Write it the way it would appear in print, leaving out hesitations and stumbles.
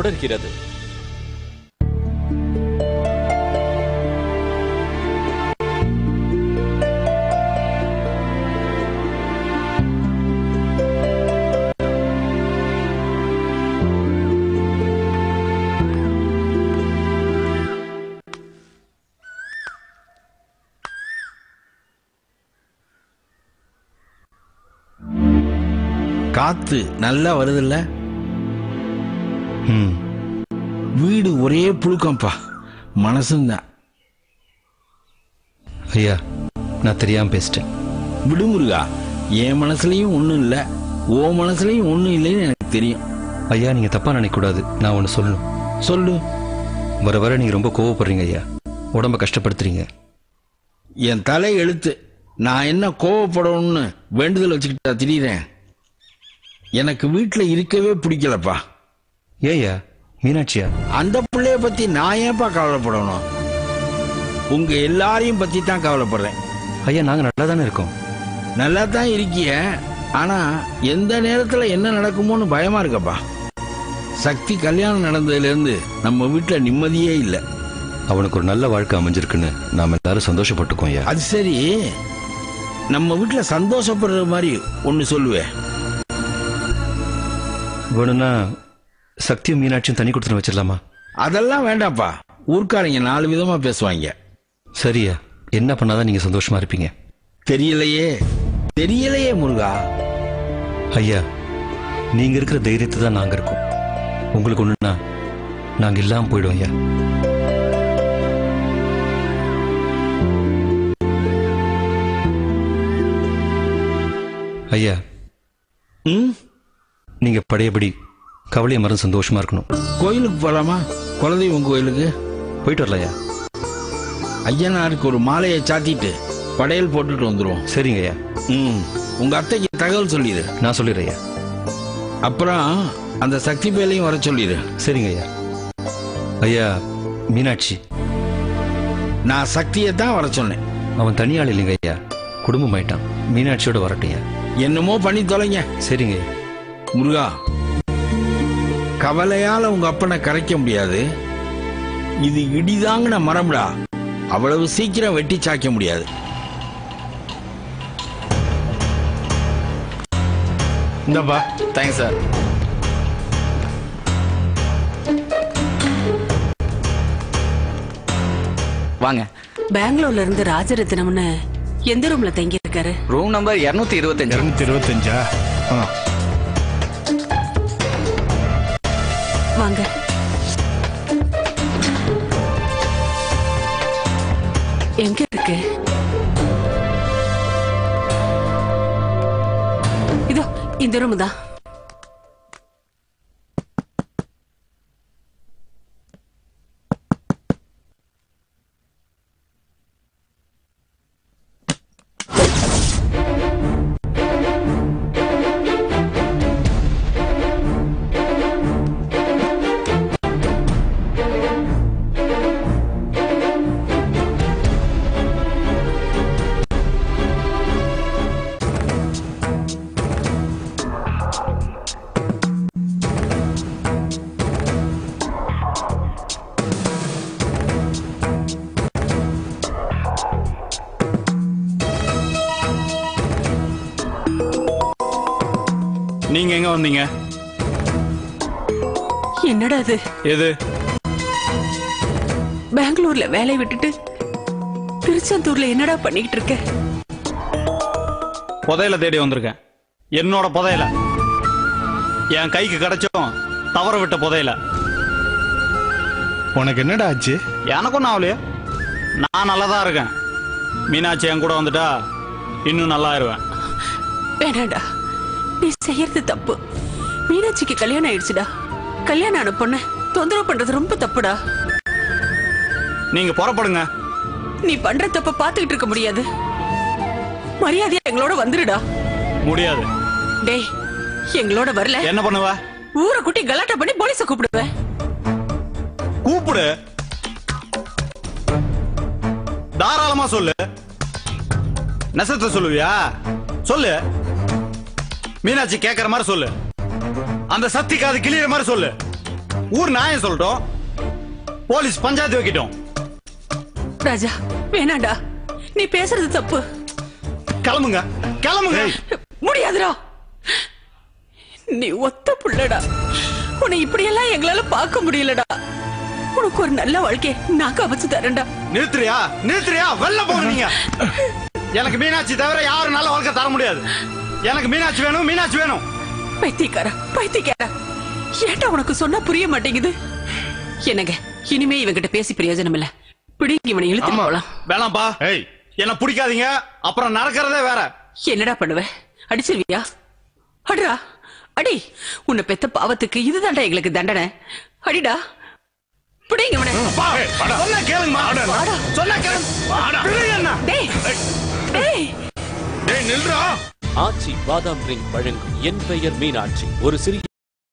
தொடர்கிறது. காத்து நல்லா வருதுல்ல? வீடு ஒரே புழுக்கம்பா, மனசுந்தான். ஐயா, நான் தெரியாம பேசிட்டேன். விடுமுருகா, என் மனசுலயும் ஒன்றும் இல்லை, ஓ மனசுலயும் ஒன்றும் இல்லைன்னு எனக்கு தெரியும். ஐயா, நீங்க தப்பா நினைக்க கூடாது. நான் ஒன்று சொல்லணும். சொல்லு. வர வர நீங்க ரொம்ப கோவப்படுறீங்க ஐயா, உடம்ப கஷ்டப்படுத்துறீங்க. என் தலை எழுத்து. நான் என்ன கோவப்படணும்னு வேண்டுதல் வச்சுக்கிட்டா திடீரேன். எனக்கு வீட்டில் இருக்கவே பிடிக்கலப்பா. ஏய்யா, மீனாட்சியா? அந்த பிள்ளைய பத்தி நான் ஏன்பா கவலைப்படணும்? உங்க எல்லாரையும் பத்தி தான் கவலைப்படுறேன். ஐயா, நாங்க நல்லா தானே இருக்கோம். நல்லா தான் இருக்கிய, ஆனா எந்த நேரத்துல என்ன நடக்குமோன்னு பயமா இருக்கப்பா. சக்தி கல்யாணம் நடந்ததுல இருந்து நம்ம வீட்டுல நிம்மதியே இல்லை. அவனுக்கு ஒரு நல்ல வாழ்க்கை அமைஞ்சிருக்குன்னு நாம எல்லாரும் சந்தோஷப்பட்டுக்கோம் ஐயா. அது சரி, நம்ம வீட்டுல சந்தோஷப்படுற மாதிரி ஒன்னு சொல்லுவேன். வேணும்னா சக்தியும் மீனாட்சியும் தனி கொடுத்து வச்சிடலாமா? அதெல்லாம் வேண்டாப்பா, ஊர்க்காரங்க 4 விதமா பேசுவாங்க. சரியா, என்ன பண்ணாதான் நீங்க சந்தோஷமா இருப்பீங்க? தெரியலையே தெரியலையே முருகா. ஐயா, நீங்க இருக்கிற தைரியத்தை தான் நாங்க இருக்கோம். உங்களுக்கு ஒண்ணுன்னா நாங்க இல்லாம போயிடுவோம் ஐயா. ஐயா, நீங்க பழையபடி கவலையை மறந்து சந்தோஷமா இருக்கணும். கோயிலுக்கு போலாமா? குலதெய்வம் கோயிலுக்கு போயிட்டு வரலையா? ஐயனாருக்கு ஒரு மாலையை சாத்திட்டு படையல் போட்டுட்டு வந்துருவோம். சரிங்க ஐயா. உங்க அத்தைக்கு தகவல் சொல்லிடு. நான் சொல்லிடுறேன் ஐயா. அப்புறம் அந்த சக்தி பேலையும் வர சொல்லிடு. சரிங்க ஐயா. ஐயா, மீனாட்சி, நான் சக்தியை தான் வர சொன்னேன். அவன் தனியாள் இல்லைங்க ஐயா, குடும்பம் ஆயிட்டான். மீனாட்சியோட வரட்டும் ஐயா. என்னமோ பண்ணி தொலைங்க. சரிங்க ஐயா. முருகா, கவலையால உங்க அப்பனை கரைக்க முடியாது. இது இடிதாங்கின மரம்டா, அவ்வளவு சீக்கிரம் வெட்டி சாய்க்க முடியாது. இந்தப்பா. Thanks sir. வாங்க. பெங்களூர்ல இருந்து ராஜரத்னம்னு எந்த ரூம்ல தங்கி இருக்காரு? Room number 225. 225. வாங்க. எங்க இருக்கு? இதோ இந்த ரூம் தான். நீங்க எங்க வந்தீங்க? என்னடா அது? எது? பெங்களூர்ல வேலையை விட்டுட்டு திருச்செந்தூர்ல என்னடா பண்ணிட்டு இருக்க? புதையல தேடி வந்திருக்கேன். என்னோட புதையல, என் கைக்கு கிடைச்சும் தவற விட்ட புதையல. உனக்கு என்னடா ஆச்சு? எனக்கு ஒன்றும் ஆகலையே, நான் நல்லதா இருக்கேன். மீனாட்சி என் கூட வந்துட்டா இன்னும் நல்லா இருவேன். வேணாடா, நீ செய்யறது தப்பு. மீனாட்சிக்கு கல்யாணம் ஆயிடுச்சுடா. கல்யாணம் ஆன பொண்ண தொந்தரவு பண்றது ரொம்ப தப்புடா. நீங்க புறப்படுங்க. நீ பண்ற தப்ப பாத்துக்கிட்டு இருக்க முடியாது. மரியாதையா எங்களோட வந்துருடா. முடியாது. டேய், எங்களோட வரல என்ன பண்ணுவ? ஊரை குட்டி கலாட்டா பண்ணி போலீஸ கூப்பிடுவேன். கூப்பிடு, தாராளமா சொல்லு. நெசத்தை சொல்லுவியா? சொல்லு. மீனாட்சி கேட்கிற மாதிரி சொல்லு. அந்த சக்திக்கு அது கிளியற மாதிரி சொல்லு. ஊர் நாயம் சொல்லட்டும், போலீஸ் பஞ்சாயத்து வைக்கட்டும். ராஜா வேணாண்டா, நீ பேசுறது தப்பு. கிளம்புங்க கிளம்புங்க. முடியாதுடா, நீ ஒத்த புள்ளடா. உன்னை இப்படியெல்லாம் எங்களால பார்க்க முடியலடா. உனக்கு ஒரு நல்ல வாழ்க்கையை நான் அமைச்சு தரேன்டா. நிறுத்துறியா நிறுத்துறியா? வெளில போறீங்க. எனக்கு மீனாட்சி தவிர யாரும் நல்ல வாழ்க்கை தர முடியாது. எனக்கு மீனாட்சி வேணும், மீனாட்சி வேணும். பைத்தியக்காரா பைத்தியக்காரா, ஏன்டா உனக்கு சொன்னா புரிய மாட்டேங்குது? என்னங்க, இனிமே இவங்கிட்ட பேசி பிரயோஜனம் இல்ல. பிடிங்க, இவனை இழுத்து போலாம். வேணாம்பா, என்ன பிடிக்காதீங்க, அப்புறம் நடக்கிறதே வேற. என்னடா பண்ணுவ? அடிச்சிருவியா? அடிடா அடி. உன்னை பெத்த பாவத்துக்கு இதுதான்டா எங்களுக்கு தண்டனை. அடிடா, பிடிங்க இவனை. சொன்னா கேளுங்கம்மா, சொன்னா கேளுங்க. டேய் டேய் நில்றா. ஆச்சி பாதாம் ட்ரிங்க் வழங்கும் என் பெயர் மீனாட்சி ஒரு சிறிய